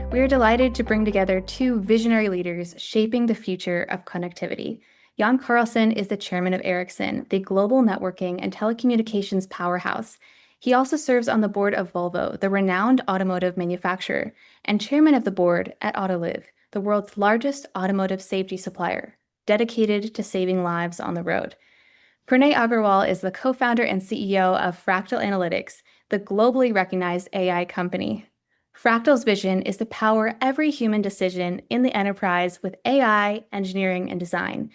We are delighted to bring together two visionary leaders shaping the future of connectivity. Jan Carlson is the chairman of Ericsson, the global networking and telecommunications powerhouse. He also serves on the board of Volvo, the renowned automotive manufacturer, and chairman of the board at Autoliv, the world's largest automotive safety supplier, dedicated to saving lives on the road. Pranay Agrawal is the co-founder and CEO of Fractal Analytics, the globally recognized AI company. Fractal's vision is to power every human decision in the enterprise with AI, engineering, and design,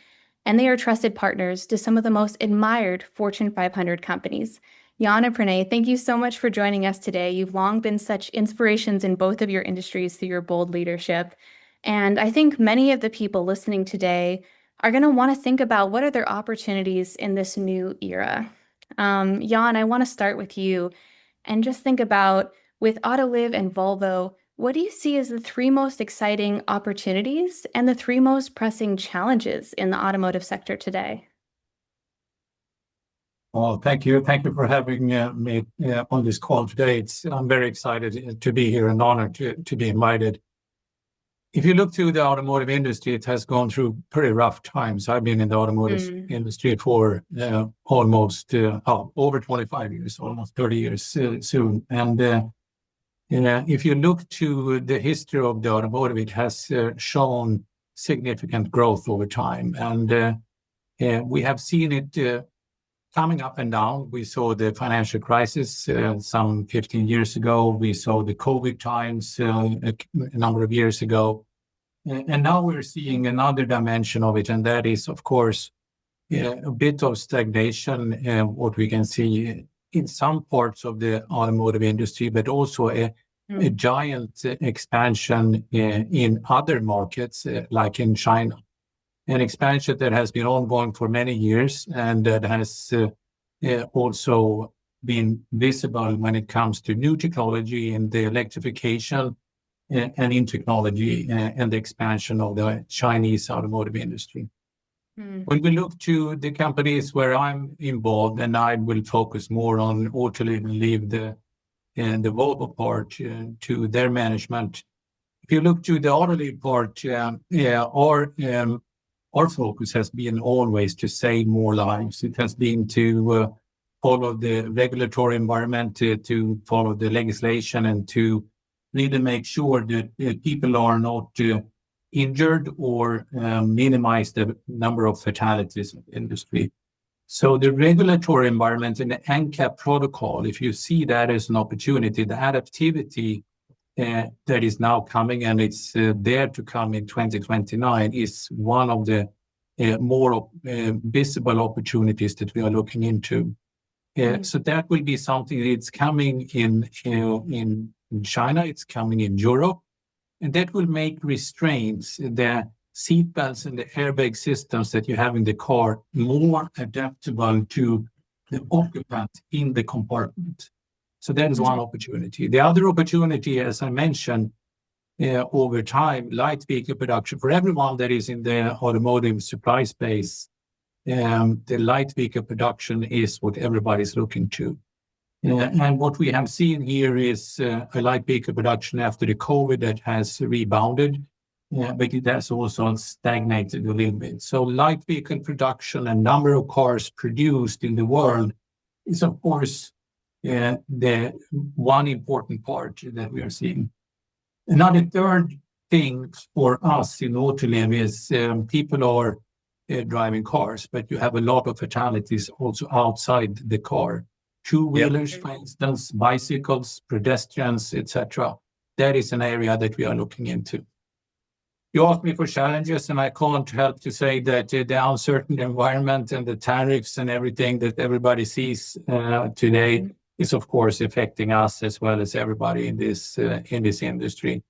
and they are trusted partners to some of the most admired Fortune 500 companies. Jan and Pranay, thank you so much for joining us today. You've long been such inspirations in both of your industries through your bold leadership. And I think many of the people listening today are going to want to think about what are their opportunities in this new era. Jan, I want to start with you and just think about, with Autoliv and Volvo, what do you see as the three most exciting opportunities and the three most pressing challenges in the automotive sector today? Well, thank you. Thank you for having me on this call today. I'm very excited to be here and honored to be invited. If you look to the automotive industry, it has gone through pretty rough times. I've been in the automotive industry for almost over 25 years, almost 30 years soon. And if you look to the history of the automotive, it has shown significant growth over time. And we have seen it coming up and down. We saw the financial crisis some 15 years ago. We saw the COVID times a number of years ago. And now we're seeing another dimension of it, and that is, of course, a bit of stagnation, what we can see in some parts of the automotive industry, but also a giant expansion in other markets, like in China. An expansion that has been ongoing for many years and that has also been visible when it comes to new technology and the electrification and in technology and the expansion of the Chinese automotive industry. When we look to the companies where I'm involved, and I will focus more on Autoliv and leave the Volvo part to their management. If you look to the Autoliv part, our focus has been always to save more lives. It has been to follow the regulatory environment, to follow the legislation, and to really make sure that people are not injured or minimize the number of fatalities in the industry. So the regulatory environment and the NCAP protocol, if you see that as an opportunity, the adaptivity that is now coming, and it's there to come in 2029, is one of the more visible opportunities that we are looking into. So that will be something that's coming in China, it's coming in Europe, and that will make restraints, the seatbelts and the airbag systems that you have in the car, more adaptable to the occupant in the compartment. So that is one opportunity. The other opportunity, as I mentioned, over time, light vehicle production. For everyone that is in the automotive supply space, the light vehicle production is what everybody's looking to. And what we have seen here is a light vehicle production after the COVID that has rebounded, but it has also stagnated a little bit. So light vehicle production and number of cars produced in the world is, of course, the one important part that we are seeing. Another third thing for us in Autoliv is people are driving cars, but you have a lot of fatalities also outside the car. Two-wheelers, for instance, bicycles, pedestrians, etc. That is an area that we are looking into. You asked me for challenges, and I can't help to say that the uncertain environment and the tariffs and everything that everybody sees today is, of course, affecting us as well as everybody in this industry.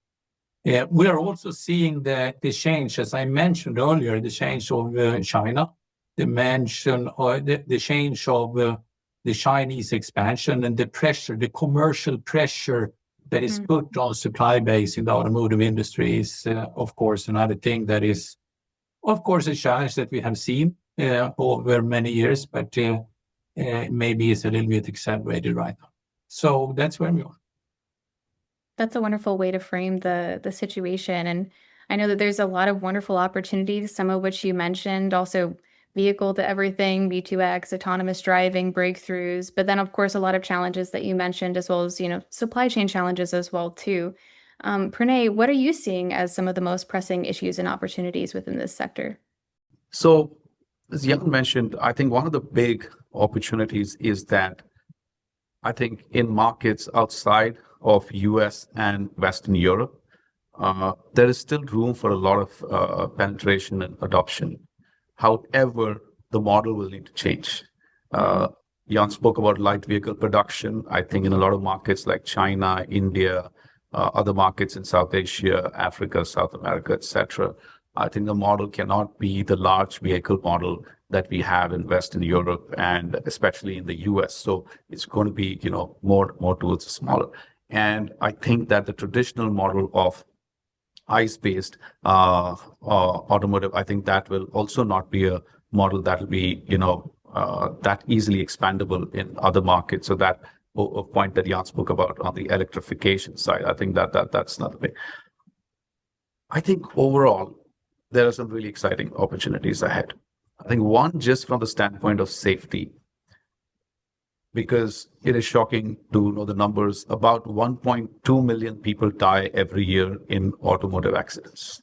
We are also seeing the change, as I mentioned earlier, the change of China, the change of the Chinese expansion and the pressure, the commercial pressure that is put on supply base in the automotive industry is, of course, another thing that is, of course, a challenge that we have seen over many years, but maybe it's a little bit accelerated right now. So that's where we are. That's a wonderful way to frame the situation. And I know that there's a lot of wonderful opportunities, some of which you mentioned, also vehicle to everything, V2X, autonomous driving, breakthroughs, but then of course a lot of challenges that you mentioned, as well as, supply chain challenges as well too. Pranay, what are you seeing as some of the most pressing issues and opportunities within this sector? So, as Jan mentioned, I think one of the big opportunities is that I think in markets outside of US and Western Europe, there is still room for a lot of penetration and adoption. However, the model will need to change. Jan spoke about light vehicle production. I think in a lot of markets like China, India, other markets in South Asia, Africa, South America, etc., I think the model cannot be the large vehicle model that we have in Western Europe and especially in the US. So it's going to be, more towards the smaller. And I think that the traditional model of ICE-based automotive, I think that will also not be a model that will be, that easily expandable in other markets. So that a point that Jan spoke about on the electrification side, I think that's another thing. I think overall, there are some really exciting opportunities ahead. I think one, just from the standpoint of safety, because it is shocking to know the numbers. About 1.2 million people die every year in automotive accidents.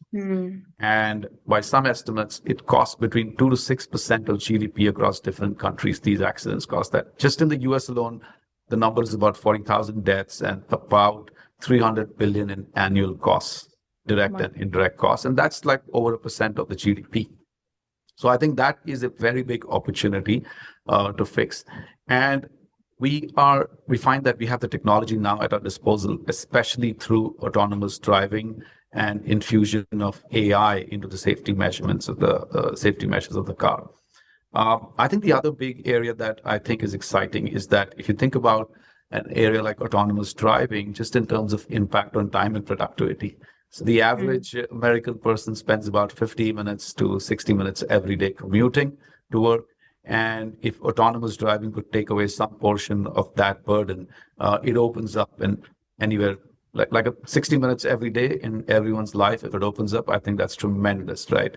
And by some estimates, it costs between 2 to 6% of GDP across different countries. These accidents cost that. Just in the US alone, the number is about 40,000 deaths and about 300 billion in annual costs, direct and indirect costs. And that's like over 1% of the GDP. So I think that is a very big opportunity to fix. And we find that we have the technology now at our disposal, especially through autonomous driving and infusion of AI into the safety measurements of the safety measures of the car. I think the other big area that I think is exciting is that if you think about an area like autonomous driving, just in terms of impact on time and productivity. So the average American person spends about 50 minutes to 60 minutes every day commuting to work. And if autonomous driving could take away some portion of that burden, it opens up and anywhere like 60 minutes every day in everyone's life. If it opens up, I think that's tremendous, right?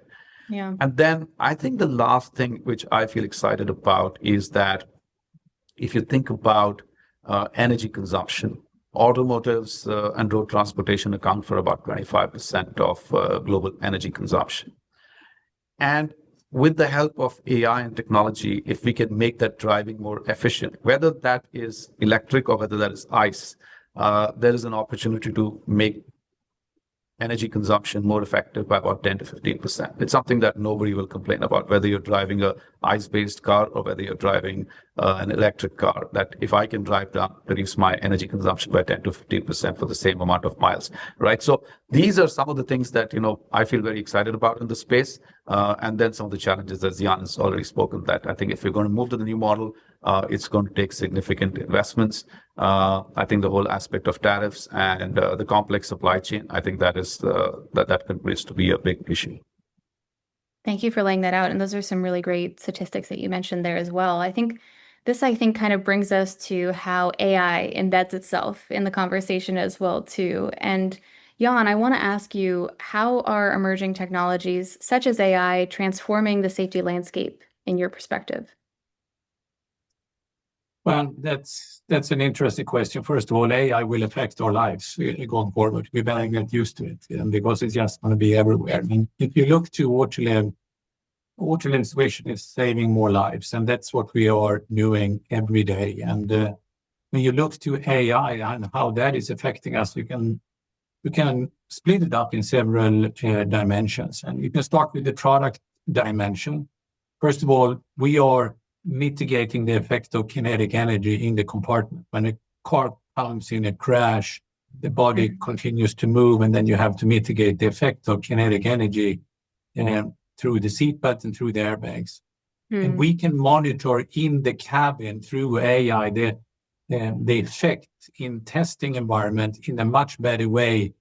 Yeah. And then I think the last thing which I feel excited about is that if you think about energy consumption, automotives and road transportation account for about 25% of global energy consumption. And with the help of AI and technology, if we can make that driving more efficient, whether that is electric or whether that is ICE, there is an opportunity to make energy consumption more effective by about 10 to 15%. It's something that nobody will complain about, whether you're driving a ICE-based car or whether you're driving an electric car, that if I can drive down, reduce my energy consumption by 10 to 15% for the same amount of miles, right? So these are some of the things that, I feel very excited about in the space. And then some of the challenges, as Jan has already spoken, that I think if we're going to move to the new model, it's going to take significant investments. I think the whole aspect of tariffs and the complex supply chain, I think that is that continues to be a big issue. Thank you for laying that out. And those are some really great statistics that you mentioned there as well. I think kind of brings us to how AI embeds itself in the conversation as well, too. And Jan, I want to ask you, how are emerging technologies such as AI transforming the safety landscape in your perspective? Well, that's an interesting question. First of all, AI will affect our lives going forward. We better get used to it because it's just going to be everywhere. And if you look to Autoliv's vision is saving more lives, and that's what we are doing every day. And when you look to AI and how that is affecting us, we can split it up in several dimensions. And you can start with the product dimension. First of all, we are mitigating the effect of kinetic energy in the compartment. When a car comes in a crash, the body continues to move, and then you have to mitigate the effect of kinetic energy through the seatbelt and through the airbags. And we can monitor in the cabin through AI the effect in testing environment in a much better way,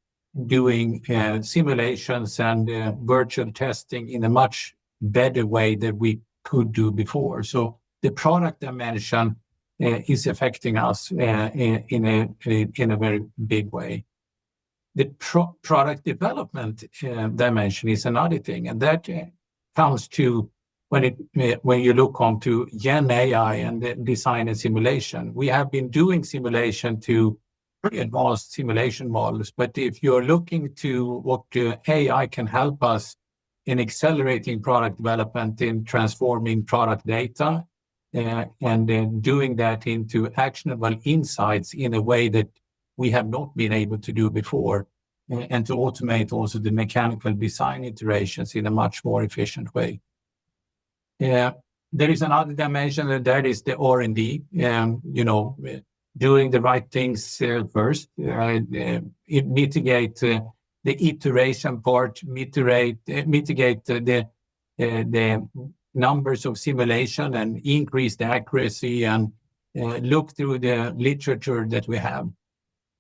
doing simulations and virtual testing in a much better way than we could do before. So the product dimension is affecting us in a very big way. the product development dimension is another thing, and that comes to when you look onto Gen AI and the design and simulation. We have been doing simulation to advanced simulation models, but if you're looking to what AI can help us in accelerating product development, in transforming product data, and then doing that into actionable insights in a way that we have not been able to do before, and to automate also the mechanical design iterations in a much more efficient way. There is another dimension, and that is the R&D. Doing the right things first, mitigate the iteration part, mitigate the numbers of simulation and increase the accuracy, and look through the literature that we have.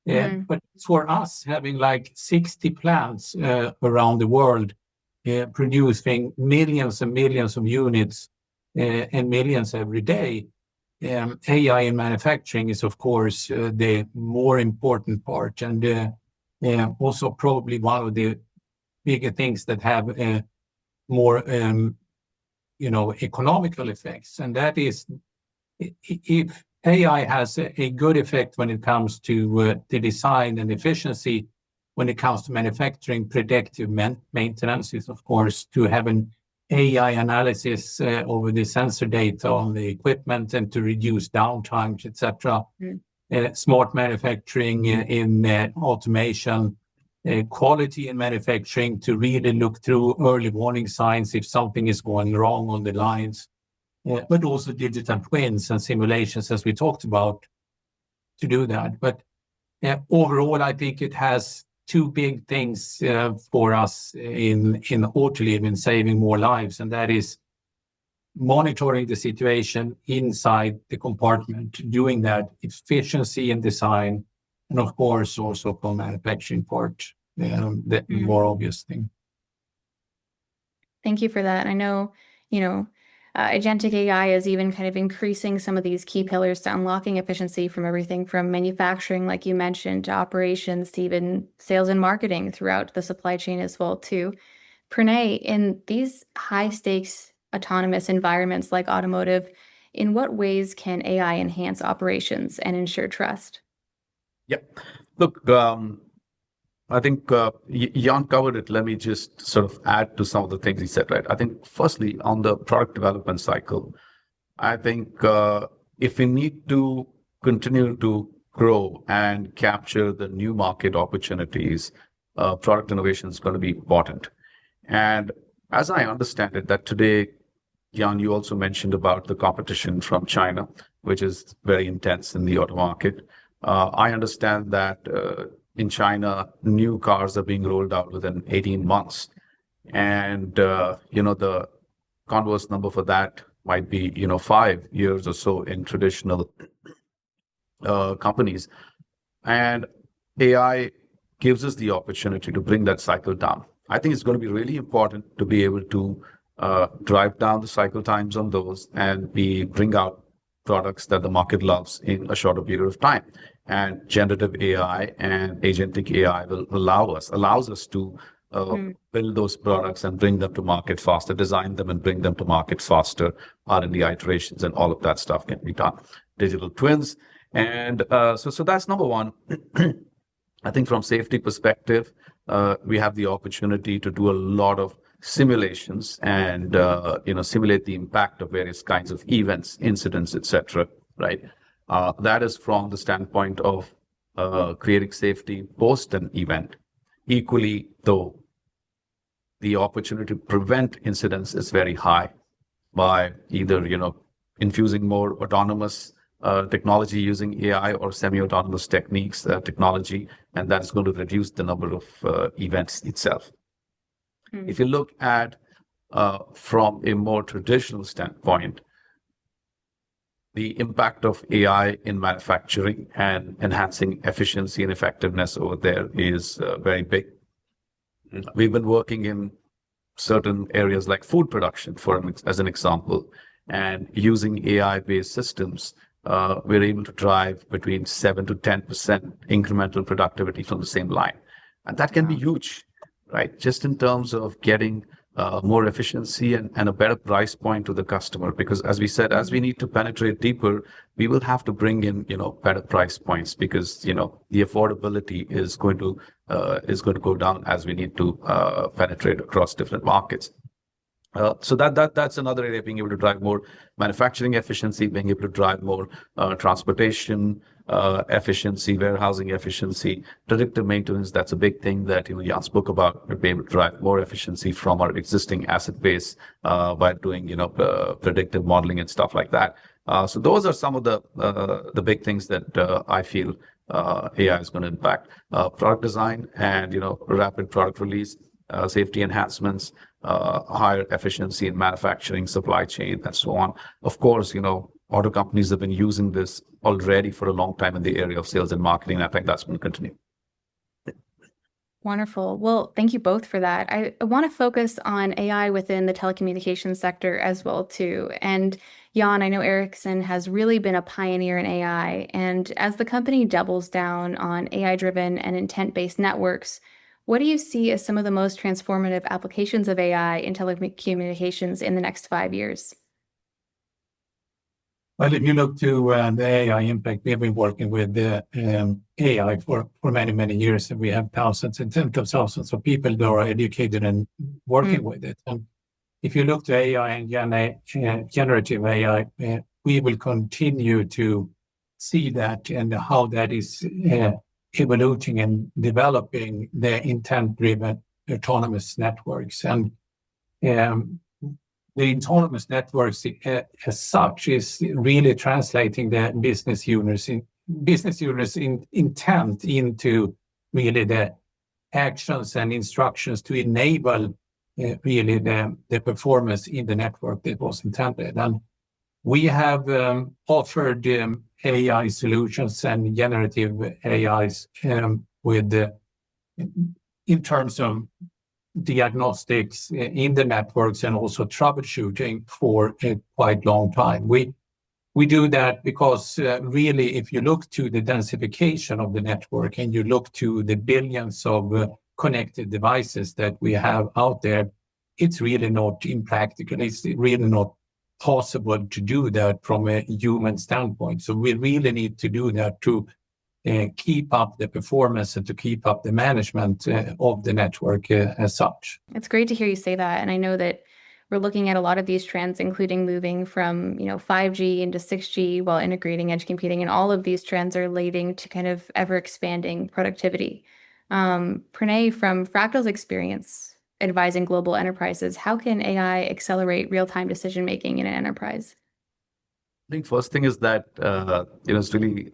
But for us, having like 60 plants around the world, producing millions and millions of units and millions every day, AI in manufacturing is, of course, the more important part, and also probably one of the bigger things that have more, economical effects. And that is, if AI has a good effect when it comes to the design and efficiency, when it comes to manufacturing, predictive maintenance is, of course, to have an AI analysis over the sensor data on the equipment and to reduce downtimes, etc. Smart manufacturing in automation, quality in manufacturing, to really look through early warning signs if something is going wrong on the lines, but also digital twins and simulations, as we talked about, to do that. But overall, I think it has two big things for us in Autoliv in saving more lives, and that is monitoring the situation inside the compartment, doing that efficiency and design, and of course also from manufacturing part, the more obvious thing. Thank you for that. I know, agentic AI is even kind of increasing some of these key pillars to unlocking efficiency from everything from manufacturing, like you mentioned, to operations, to even sales and marketing throughout the supply chain as well, too. Pranay, in these high-stakes autonomous environments like automotive, in what ways can AI enhance operations and ensure trust? Yeah. Look, I think Jan covered it. Let me just sort of add to some of the things he said, right? I think firstly, on the product development cycle, I think if we need to continue to grow and capture the new market opportunities, product innovation is going to be important. And as I understand it, that today, Jan, you also mentioned about the competition from China, which is very intense in the auto market. I understand that in China, new cars are being rolled out within 18 months. And, the converse number for that might be, 5 years or so in traditional companies. And AI gives us the opportunity to bring that cycle down. I think it's going to be really important to be able to drive down the cycle times on those and bring out products that the market loves in a shorter period of time. And generative AI and agentic AI allows us to build those products and bring them to market faster, design them and bring them to market faster. R&D iterations and all of that stuff can be done. Digital twins. And so that's number one. I think from safety perspective, we have the opportunity to do a lot of simulations and simulate the impact of various kinds of events, incidents, etc. Right? That is from the standpoint of creating safety post an event. Equally, though, the opportunity to prevent incidents is very high by either infusing more autonomous technology using AI or semi-autonomous techniques, technology, and that is going to reduce the number of events itself. If you look at from a more traditional standpoint, the impact of AI in manufacturing and enhancing efficiency and effectiveness over there is very big. We've been working in certain areas like food production, as an example, and using AI-based systems, we're able to drive between 7 to 10% incremental productivity from the same line. And that can be huge, right? Just in terms of getting more efficiency and a better price point to the customer. Because as we said, as we need to penetrate deeper, we will have to bring in, better price points because, the affordability is going to go down as we need to penetrate across different markets. So that's another area, being able to drive more manufacturing efficiency, being able to drive more transportation efficiency, warehousing efficiency, predictive maintenance. That's a big thing that Jan spoke about. We'll be able to drive more efficiency from our existing asset base by doing predictive modeling and stuff like that. So those are some of the big things that I feel AI is going to impact. Product design and rapid product release, safety enhancements, higher efficiency in manufacturing, supply chain, and so on. Of course, auto companies have been using this already for a long time in the area of sales and marketing. And I think that's going to continue. Wonderful. Well, thank you both for that. I want to focus on AI within the telecommunications sector as well, too. And Jan, I know Ericsson has really been a pioneer in AI. And as the company doubles down on AI-driven and intent-based networks, what do you see as some of the most transformative applications of AI in telecommunications in the next 5 years? Well, if you look to the AI impact, we have been working with AI for many, many years, and we have thousands and tens of thousands of people that are educated and working with it. And if you look to AI and generative AI, we will continue to see that and how that is evolving and developing the intent-driven autonomous networks. And the autonomous networks as such is really translating the business units in intent into really the actions and instructions to enable really the performance in the network that was intended. And we have offered AI solutions and generative AIs in terms of diagnostics in the networks and also troubleshooting for a quite long time. We do that because really, if you look to the densification of the network and you look to the billions of connected devices that we have out there, it's really not impractical. It's really not possible to do that from a human standpoint. So we really need to do that to keep up the performance and to keep up the management of the network as such. It's great to hear you say that. And I know that we're looking at a lot of these trends, including moving from 5G into 6G while integrating edge computing. And all of these trends are leading to kind of ever expanding productivity. Pranay, from Fractal's experience advising global enterprises, how can AI accelerate real-time decision-making in an enterprise? I think first thing is that it's really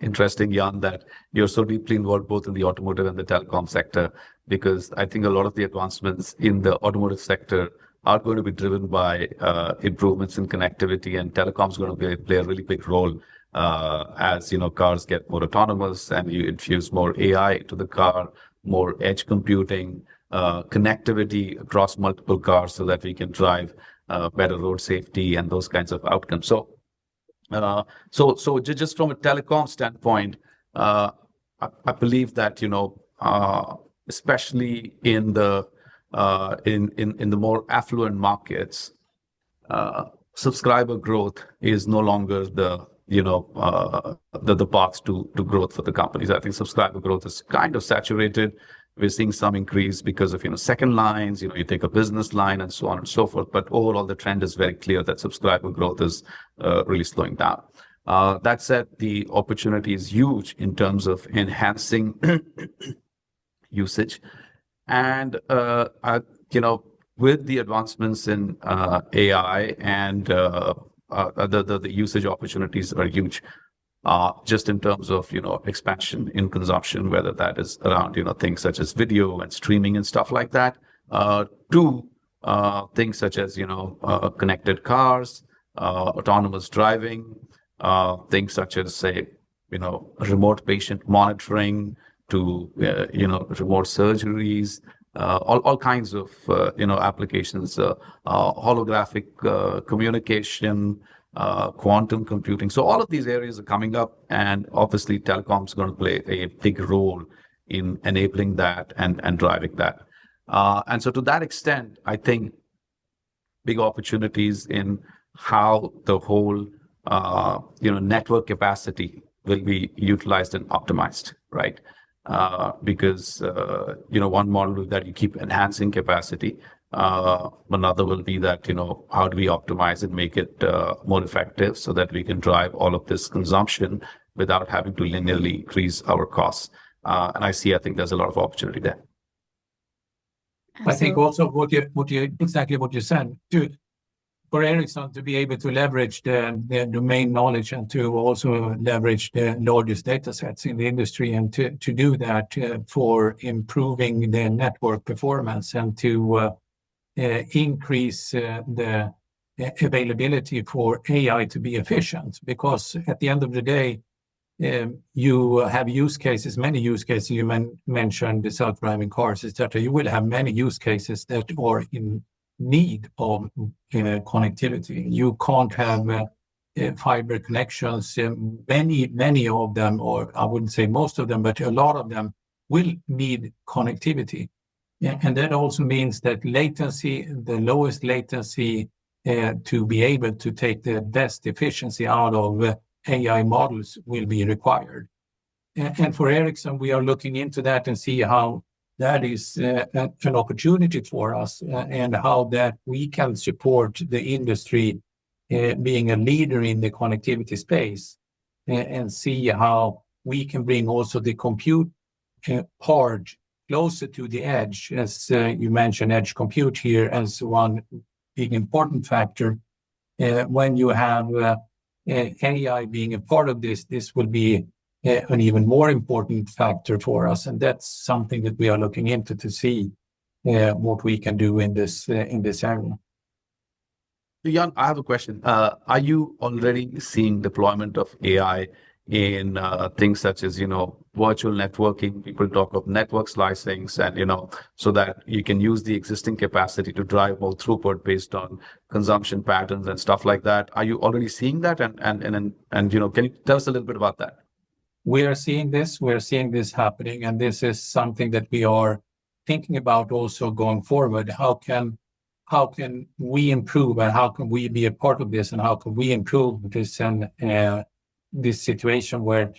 interesting, Jan, that you're so deeply involved both in the automotive and the telecom sector, because I think a lot of the advancements in the automotive sector are going to be driven by improvements in connectivity, and telecom is going to play a really big role as cars get more autonomous and you infuse more AI to the car, more edge computing, connectivity across multiple cars so that we can drive better road safety and those kinds of outcomes. So just from a telecom standpoint, I believe that especially in the more affluent markets, subscriber growth is no longer the path to growth for the companies. I think subscriber growth is kind of saturated. We're seeing some increase because of second lines. You take a business line and so on and so forth. But overall, the trend is very clear that subscriber growth is really slowing down. That said, the opportunity is huge in terms of enhancing usage, and with the advancements in AI and the usage opportunities are huge. Just in terms of expansion in consumption, whether that is around things such as video and streaming and stuff like that, to things such as connected cars, autonomous driving, things such as say remote patient monitoring, to remote surgeries, all kinds of applications, holographic communication, quantum computing. So all of these areas are coming up, and obviously telecom is going to play a big role in enabling that and driving that. And so to that extent, I think big opportunities in how the whole network capacity will be utilized and optimized, right? Because one model is that you keep enhancing capacity. Another will be that how do we optimize and make it more effective so that we can drive all of this consumption without having to linearly increase our costs. And I think there's a lot of opportunity there. I think also exactly what you said, for Ericsson to be able to leverage the domain knowledge and to also leverage the largest data sets in the industry, and to do that for improving the network performance and to increase the availability for AI to be efficient. Because at the end of the day, you have use cases, many use cases. You mentioned the self-driving cars, etc. You will have many use cases that are in need of connectivity. You can't have fiber connections. Many of them, or I wouldn't say most of them, but a lot of them will need connectivity. And that also means that latency, the lowest latency to be able to take the best efficiency out of AI models will be required. And for Ericsson, we are looking into that and see how that is an opportunity for us, and how that we can support the industry being a leader in the connectivity space, and see how we can bring also the compute part closer to the edge, as you mentioned edge compute here as one big important factor. When you have AI being a part of this will be an even more important factor for us, and that's something that we are looking into to see what we can do in this area. Jan, I have a question. Are you already seeing deployment of AI in things such as virtual networking? People talk of network slicing, and so that you can use the existing capacity to drive more throughput based on consumption patterns and stuff like that. Are you already seeing that? And can you tell us a little bit about that? We are seeing this. We're seeing this happening, and this is something that we are thinking about also going forward. How can we improve, and how can we be a part of this, and how can we improve this and this situation where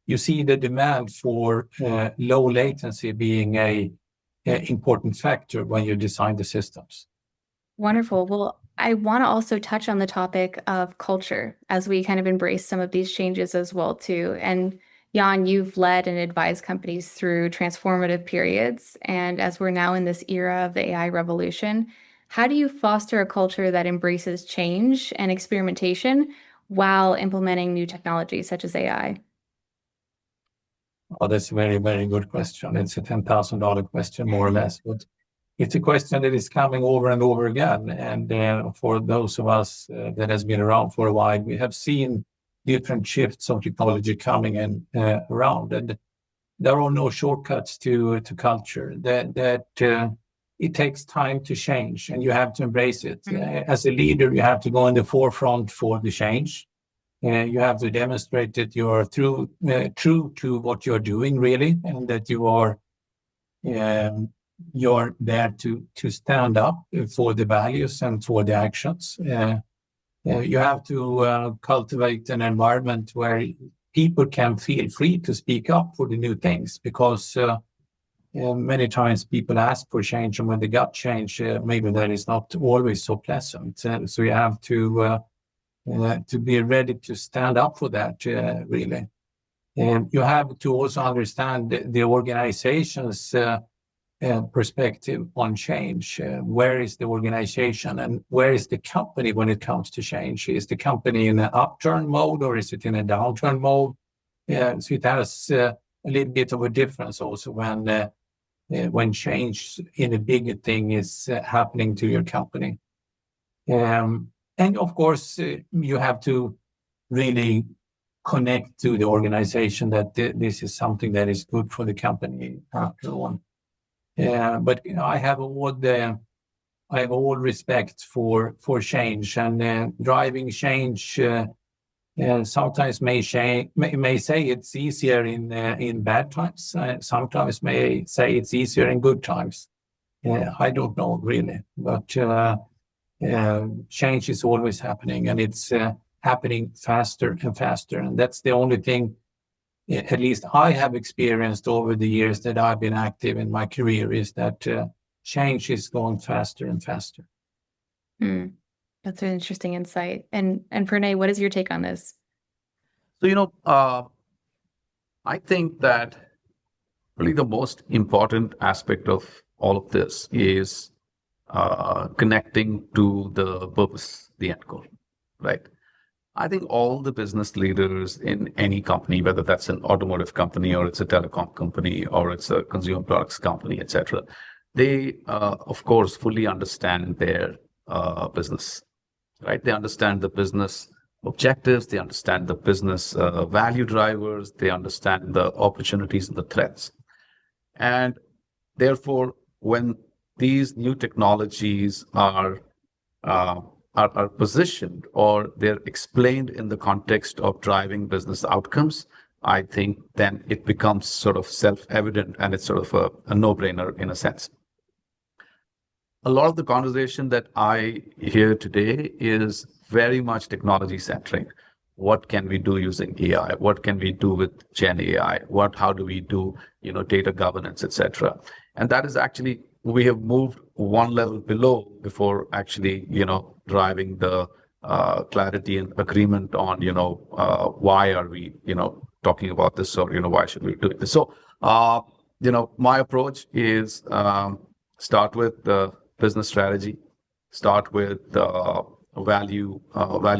you see the demand for low latency being a important factor when you design the systems. Wonderful. Well, I want to also touch on the topic of culture as we kind of embrace some of these changes as well too. And Jan, you've led and advised companies through transformative periods. And as we're now in this era of the AI revolution, how do you foster a culture that embraces change and experimentation while implementing new technologies such as AI? Oh, that's a very, very good question. It's a $10,000 question, more or less. But it's a question that is coming over and over again. And for those of us that has been around for a while, we have seen different shifts of technology coming in around. And there are no shortcuts to culture. That it takes time to change, and you have to embrace it. As a leader, you have to go in the forefront for the change. You have to demonstrate that you are true to what you're doing, really, and that you're there to stand up for the values and for the actions. You have to cultivate an environment where people can feel free to speak up for the new things, because many times people ask for change, and when they got change, maybe that is not always so pleasant. So you have to be ready to stand up for that, really. And you have to also understand the organization's perspective on change. Where is the organization, and where is the company when it comes to change? Is the company in an upturn mode, or is it in a downturn mode? So it has a little bit of a difference also when change in a bigger thing is happening to your company. And of course, you have to really connect to the organization that this is something that is good for the company after all. But I have all respect for change, and driving change sometimes may say it's easier in bad times. Sometimes may say it's easier in good times. I don't know really, but change is always happening, and it's happening faster and faster. And that's the only thing, at least I have experienced over the years that I've been active in my career, is that change is going faster and faster. That's an interesting insight. And Pranay, what is your take on this? So, I think that really the most important aspect of all of this is connecting to the purpose, the end goal, right? I think all the business leaders in any company, whether that's an automotive company or it's a telecom company or it's a consumer products company, etc., they, of course, fully understand their business, right? They understand the business objectives, they understand the business value drivers, they understand the opportunities and the threats. And therefore, when these new technologies are positioned or they're explained in the context of driving business outcomes, I think then it becomes sort of self-evident and it's sort of a no-brainer in a sense. A lot of the conversation that I hear today is very much technology-centric. What can we do using AI? What can we do with Gen AI? How do we do, data governance, etc.? And that is actually, we have moved one level below before actually, driving the clarity and agreement on, why are we, talking about this, or, why should we do it? So, my approach is start with the business strategy, start with value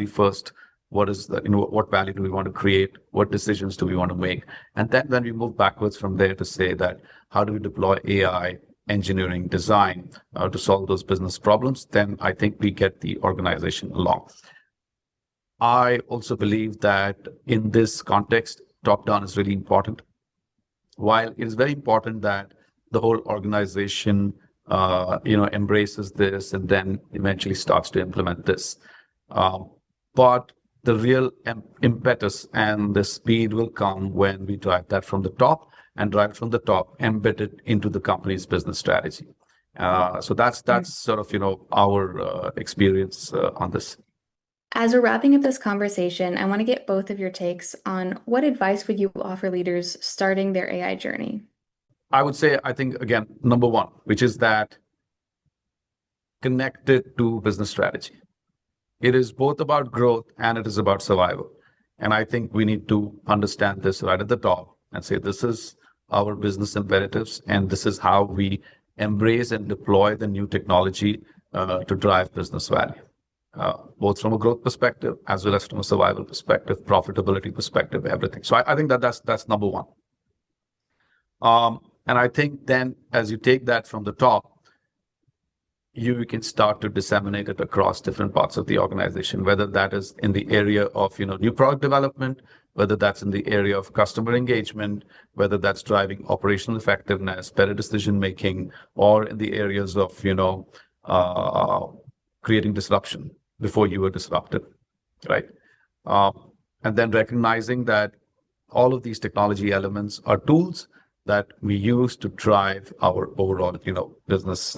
first. What is the, what value do we want to create? What decisions do we want to make? And then when we move backwards from there to say that, how do we deploy AI, engineering, design to solve those business problems? Then I think we get the organization along. I also believe that in this context, top-down is really important. While it is very important that the whole organization embraces this and then eventually starts to implement this. But the real impetus and the speed will come when we drive that from the top and drive from the top embedded into the company's business strategy. So that's sort of, our experience on this. As we're wrapping up this conversation, I want to get both of your takes on what advice would you offer leaders starting their AI journey? I would say, I think, again, number one, which is that connected to business strategy. It is both about growth and it is about survival. And I think we need to understand this right at the top and say, this is our business imperatives, and this is how we embrace and deploy the new technology to drive business value, both from a growth perspective, as well as from a survival perspective, profitability perspective, everything. So I think that's number one. And I think then as you take that from the top, you can start to disseminate it across different parts of the organization, whether that is in the area of new product development, whether that's in the area of customer engagement, whether that's driving operational effectiveness, better decision making, or in the areas of creating disruption before you were disrupted, right? And then recognizing that all of these technology elements are tools that we use to drive our overall, business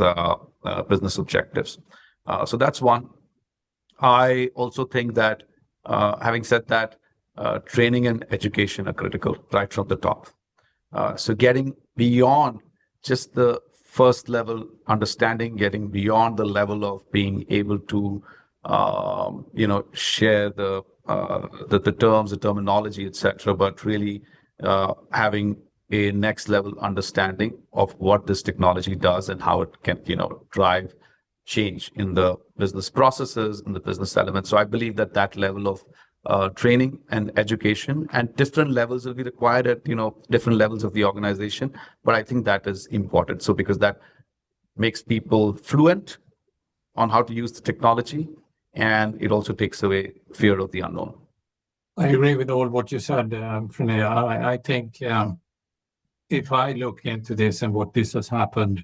objectives. So that's one. I also think that, having said that, training and education are critical right from the top. So getting beyond just the first level understanding, getting beyond the level of being able to, share the terms, the terminology, etc., but really having a next level understanding of what this technology does and how it can, drive change in the business processes and the business elements. So I believe that level of training and education and different levels will be required at, different levels of the organization. But I think that is important. So because that makes people fluent on how to use the technology, and it also takes away fear of the unknown. I agree with all what you said, Pranay. I think if I look into this and what this has happened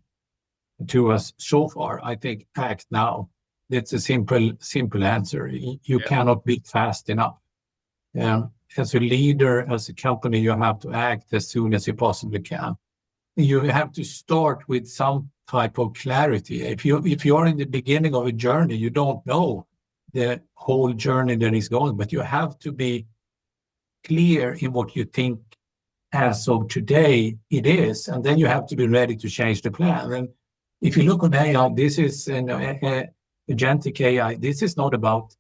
to us so far, I think act now. It's a simple answer. You cannot be fast enough. As a leader, as a company, you have to act as soon as you possibly can. You have to start with some type of clarity. If you're in the beginning of a journey, you don't know the whole journey that is going, but you have to be clear in what you think as of today it is, and then you have to be ready to change the plan. And if you look on AI, this is agentic AI. This is not about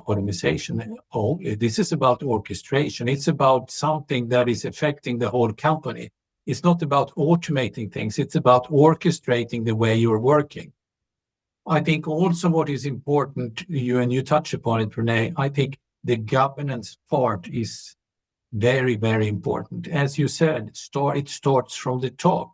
automation only. This is about orchestration. It's about something that is affecting the whole company. It's not about automating things. It's about orchestrating the way you're working. I think also what is important, you touch upon it, Pranay, I think the governance part is very, very important. As you said, it starts from the top,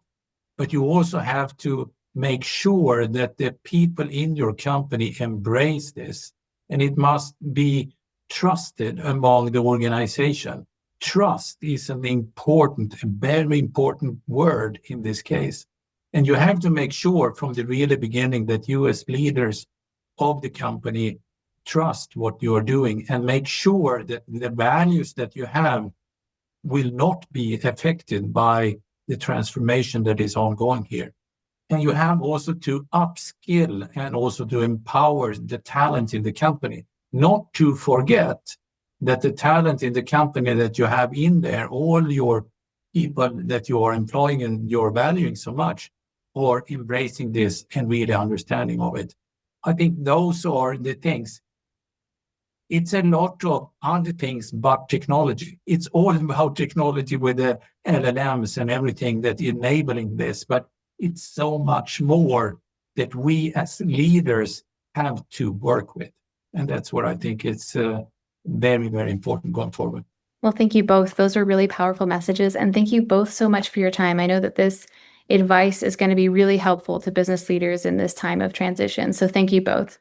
but you also have to make sure that the people in your company embrace this, and it must be trusted among the organization. Trust is a very important word in this case. And you have to make sure from the really beginning that you as leaders of the company trust what you're doing and make sure that the values that you have will not be affected by the transformation that is ongoing here. And you have also to upskill and also to empower the talent in the company, not to forget that the talent in the company that you have in there, all your people that you are employing and you're valuing so much, are embracing this and really understanding of it. I think those are the things. It's a lot of other things but technology. It's all about technology with the LLMs and everything that enabling this, but it's so much more that we as leaders have to work with. And that's what I think it's very, very important going forward. Well, thank you both. Those are really powerful messages. And thank you both so much for your time. I know that this advice is going to be really helpful to business leaders in this time of transition. So thank you both.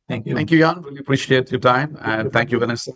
Thank you. Thank you, Jan. Really appreciate your time. And thank you, Vanessa.